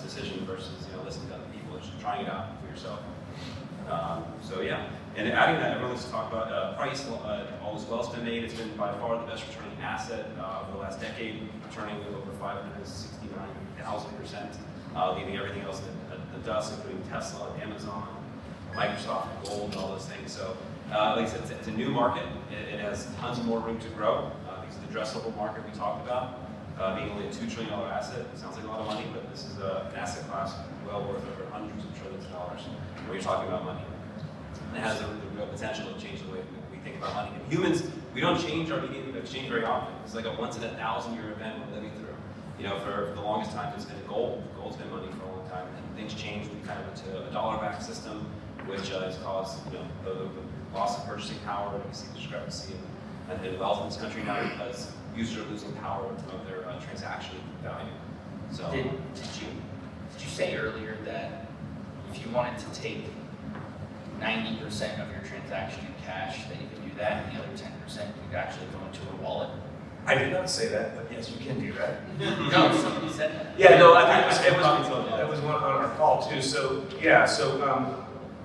decision versus, you know, listening to other people and just trying it out for yourself. So yeah, and adding that, everyone likes to talk about price. All this wealth's been made. It's been by far the best returning asset over the last decade, returning over 569,000%, leaving everything else in the dust, including Tesla, Amazon, Microsoft, gold, and all those things. So like I said, it's a new market. It has tons more room to grow. Because the addressable market we talked about, being only a $2 trillion asset, it sounds like a lot of money, but this is an asset class well worth over hundreds of trillions of dollars when you're talking about money. And it has the real potential to change the way we think about money. And humans, we don't change our medium of exchange very often. It's like a once in a 1,000-year event we're living through. You know, for the longest time, it's been gold. Gold's been money for a long time. And things changed. We kind of went to a dollar-backed system, which has caused, you know, the loss of purchasing power. We see the discrepancy in wealth in this country now because users are losing power of their transaction value. So
Did you say earlier that if you wanted to take 90% of your transaction in cash, that you could do that, and the other 10% could actually go into a wallet?
I did not say that, but yes, you can do that.
No, somebody said that.
Yeah, no, I think it was one on our call too. So yeah, so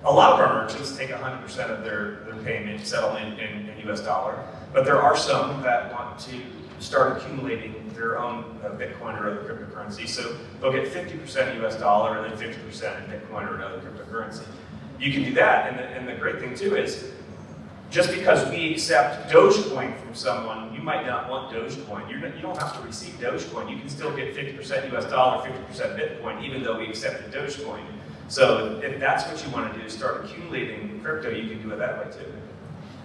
a lot of our merchants take 100% of their payment settled in US dollar, but there are some that want to start accumulating their own Bitcoin or other cryptocurrency. So they'll get 50% US dollar and then 50% in Bitcoin or another cryptocurrency. You can do that, and the great thing too is, just because we accept Dogecoin from someone, you might not want Dogecoin. You don't have to receive Dogecoin. You can still get 50% US dollar, 50% Bitcoin, even though we accepted Dogecoin. So if that's what you want to do, start accumulating crypto, you can do it that way too.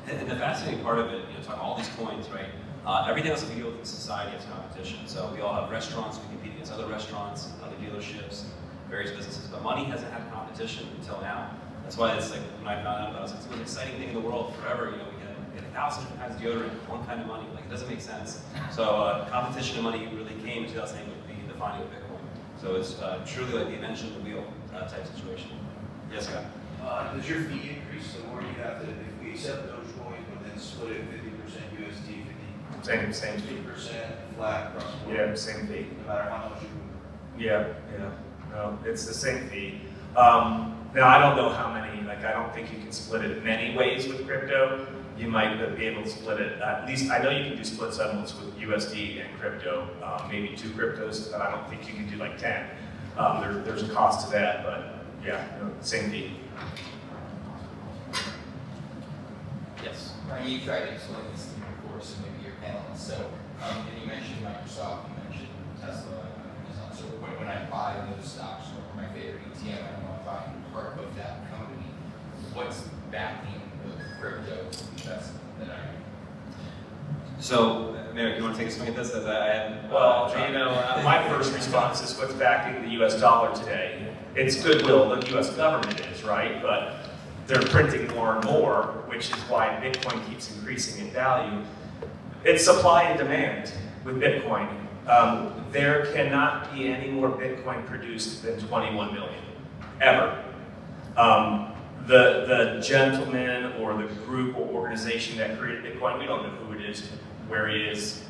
And the fascinating part of it, you know, talking all these coins, right? Everything else that we deal with in society has competition. So we all have restaurants, we compete against other restaurants, other dealerships, various businesses, but money hasn't had competition until now. That's why it's like, when I found out about it, it's the most exciting thing in the world forever. You know, we get 1,000 different kinds of deodorant, one kind of money. Like, it doesn't make sense. So competition of money really came in 2008 with the finding of Bitcoin. So it's truly like the invention of the wheel type situation. Yes, Scott?
Does your fee increase the more you have to, if we accept Dogecoin, but then split it 50% USD,
Same fee.
50% flat across the board?
Yeah, same fee.
No matter how much you move?
Yeah. No, it's the same fee. Now, I don't know how many, like, I don't think you can split it many ways with crypto. You might be able to split it, at least, I know you can do split settlements with USD and crypto, maybe 2 cryptos, but I don't think you can do like 10. There's a cost to that, but yeah, no, same fee.
Yes.
Ryan, you tried to explain this to me before, so maybe your panelists. So, and you mentioned Microsoft, you mentioned Tesla, Amazon. So when I buy those stocks, or my favorite ETF, I don't know if I'm part of that company. What's backing the crypto investment that I am?
So, Merrick, you want to take a swing at this? As I had,
Well, my first response is what's backing the US dollar today. It's goodwill, the US government is, right? But they're printing more and more, which is why Bitcoin keeps increasing in value. It's supply and demand with Bitcoin. There cannot be any more Bitcoin produced than 21 million, ever. The gentleman or the group or organization that created Bitcoin, we don't know who it is, where he is,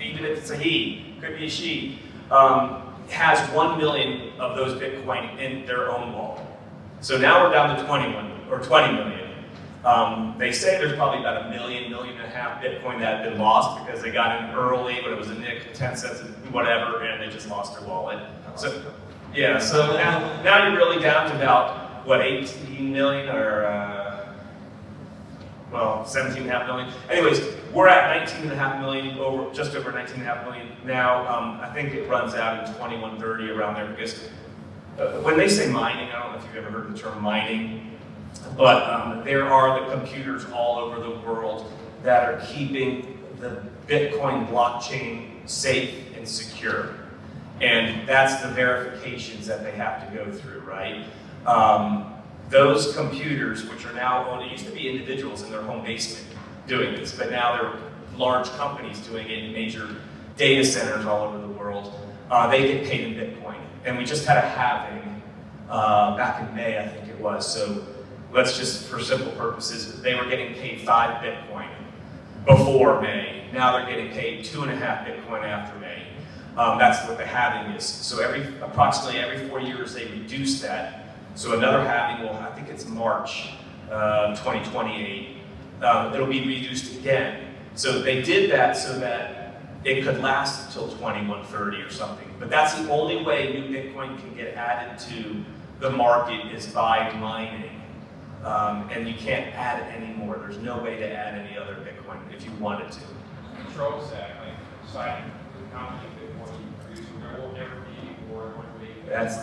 even if it's a he, could be a she, has 1 million of those Bitcoin in their own wallet. So now we're down to 21 or 20 million. They say there's probably about 1.5 million Bitcoin that had been lost because they got in early when it was a nick, 10 cents, whatever, and they just lost their wallet. So yeah, so now you're really down to about, what, 18 million or, well, 17.5 million. Anyways, we're at 19.5 million, just over 19.5 million now. I think it runs out in 2130 around there because when they say mining, I don't know if you've ever heard the term mining, but there are the computers all over the world that are keeping the Bitcoin blockchain safe and secure. And that's the verifications that they have to go through, right? Those computers, which are now owned, it used to be individuals in their home basement doing this, but now they're large companies doing it in major data centers all over the world. They get paid in Bitcoin. And we just had a halving back in May, I think it was. So let's just, for simple purposes, they were getting paid 5 Bitcoin before May. Now they're getting paid 2.5 Bitcoin after May. That's what the halving is. So approximately every 4 years they reduce that. So another halving will, I think it's March 2028. It'll be reduced again. So they did that so that it could last until 2130 or something. But that's the only way new Bitcoin can get added to the market is by mining. And you can't add it anymore. There's no way to add any other Bitcoin if you wanted to.
Controls that, like deciding how many Bitcoin you produce, there will never be more than 1 week.
That's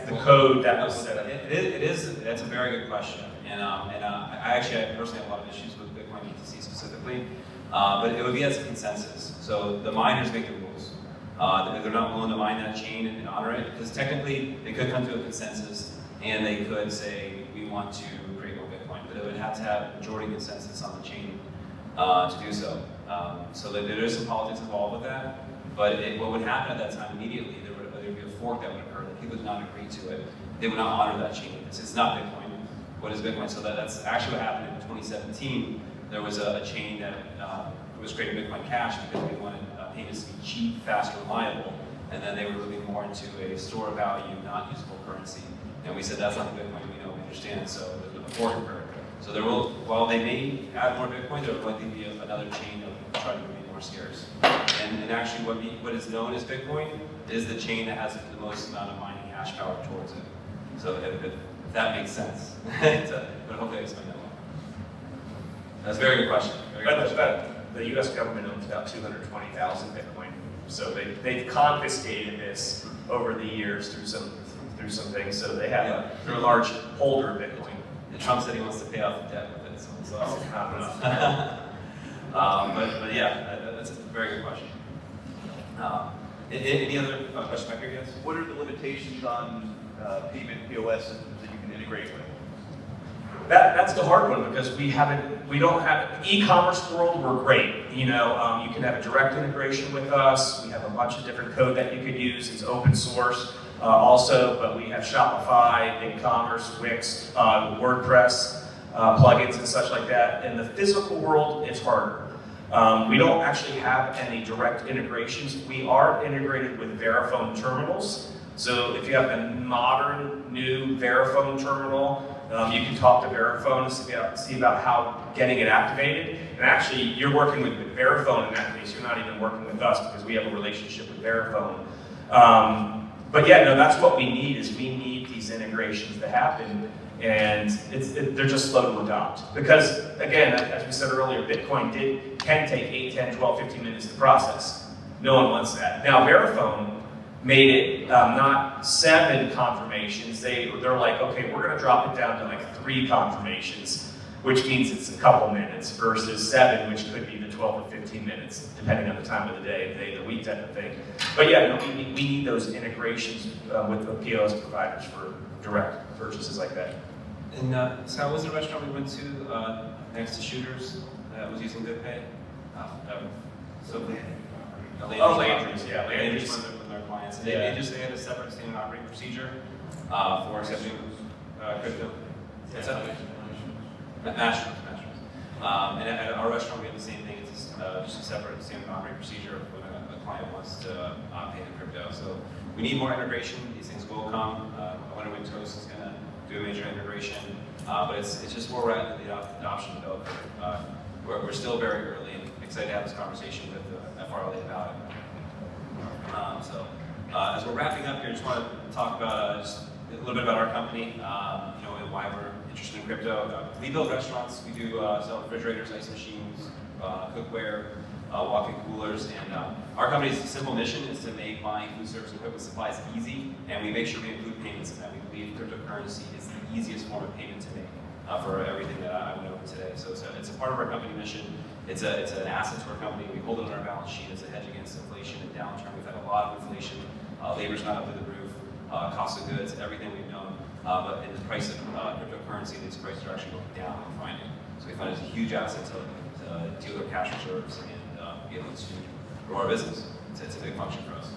the code that was set up.
That's a very good question. And I personally have a lot of issues with Bitcoin BTC specifically. But it would be as a consensus. So the miners make the rules. They're not willing to mine that chain and honor it, because technically they could come to a consensus and they could say, we want to create more Bitcoin, but it would have to have majority consensus on the chain to do so. So there is some politics involved with that, but what would happen at that time immediately, there would be a fork that would occur, that people would not agree to it. They would not honor that chain. It's not Bitcoin. What is Bitcoin? So that's actually what happened in 2017. There was a chain that was created, Bitcoincash, because they wanted payments to be cheap, fast, reliable, and then they were moving more into a store of value, not usable currency. And we said that's not the Bitcoin we know, we understand, so there's a fork occurred. So there will, while they may add more Bitcoin, there will likely be another chain of trying to remain more scarce. And actually what is known as Bitcoin is the chain that has the most amount of mining hash power towards it. So if that makes sense. But hopefully I explained that well. That's a very good question. Very good question.
The U.S. government owns about 220,000 Bitcoin. So they've confiscated this over the years through some things. So they're a large holder of Bitcoin.
And Trump said he wants to pay off the debt with it, so that's not enough. But yeah, that's a very good question. Any other question back here, guys?
What are the limitations on payment POS systems that you can integrate with?
That's the hard one because we don't have e-commerce world. We're great. You can have a direct integration with us. We have a bunch of different code that you could use. It's open source also, but we have Shopify, BigCommerce, Wix, WordPress, plugins and such like that. In the physical world, it's harder. We don't actually have any direct integrations. We are integrated with Verifone terminals. So if you have a modern, new Verifone terminal, you can talk to Verifone and see about how getting it activated. And actually, you're working with Verifone in that case. You're not even working with us because we have a relationship with Verifone. But yeah, no, that's what we need is we need these integrations to happen. And they're just slow to adopt. Because, again, as we said earlier, Bitcoin can take 8, 10, 12, 15 minutes to process. No one wants that. Now, Verifone made it not 7 confirmations. They're like, okay, we're going to drop it down to like 3 confirmations, which means it's a couple minutes, versus 7, which could be the 12 or 15 minutes, depending on the time of the day, the week type of thing. But yeah, no, we need those integrations with the POS providers for direct purchases like that.
And Scott, what was the restaurant we went to next to Shooters that was using Bitpay? Landry's, yeah. Landry's one of their clients. And they had a separate standard operating procedure for accepting crypto. What's that? Nationals. And at our restaurant, we have the same thing. It's just a separate standard operating procedure when a client wants to pay in crypto. So we need more integration. These things will come. I wonder when Toast is going to do a major integration. But it's just where we're at in the adoption of we're still very early and excited to have this conversation with the FRLA about it. As we're wrapping up here, I just want to talk about just a little bit about our company, and why we're interested in crypto. We build restaurants. We do sell refrigerators, ice machines, cookware, walk-in coolers, and our company's simple mission is to make buying food service equipment supplies easy, and we make sure we include payments in that. We believe cryptocurrency is the easiest form of payment to make for everything that I went over today. So it's a part of our company mission. It's an asset to our company. We hold it on our balance sheet as a hedge against inflation and downturn. We've had a lot of inflation. Labor's not up to the roof. Cost of goods, everything we've known. But in the price of cryptocurrency, these prices are actually going down and finding. So we find it's a huge asset to deal with cash reserves and be able to grow our business. It's a big function for us.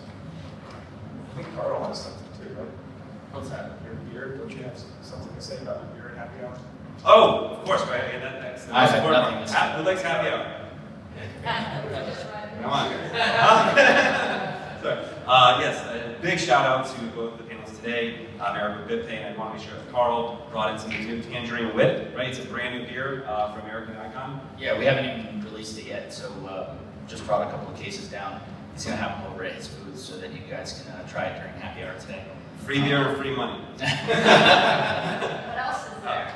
I think Carl has something too, right?
What's that?
Your beer, don't you have something to say about your beer and happy hour?
Oh, of course, right? Yeah, that's the
I
most
have
important
nothing
part.
to say.
Who likes happy hour? Come on, guys. Sorry. Yes, a big shout out to both the panelists today, Eric with Bitpay, and I want to make sure that Carl brought in some new Tangerine Whip, right? It's a brand new beer from American Icon.
Yeah, we haven't even released it yet, so just brought a couple of cases down. He's gonna have them over at his booth so that you guys can try it during happy hour today.
Free beer or free money?
What else is there?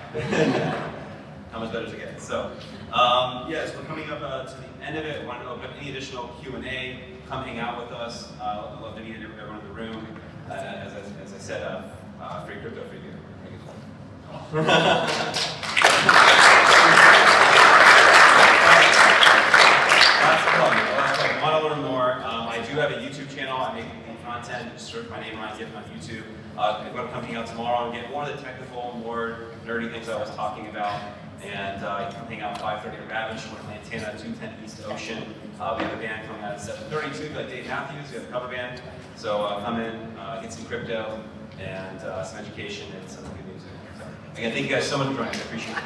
How much better to get? So, yes, we're coming up to the end of it. I want to open up any additional Q&A. Come hang out with us. I'd love to meet everyone in the room. As I said, free crypto, free beer. Last plug. Want to learn more? I do have a YouTube channel. I make content. Just search my name Ryan Giffen on YouTube. I'm coming out tomorrow and get more of the technical, more nerdy things I was talking about. And you can hang out 5:30 at Ravage, Lantana, 210 East Ocean. We have a band coming out at 7:32, like Dave Matthews. We have a cover band. So come in, get some crypto and some education and some good music. So, again, thank you guys so much for joining. I appreciate it.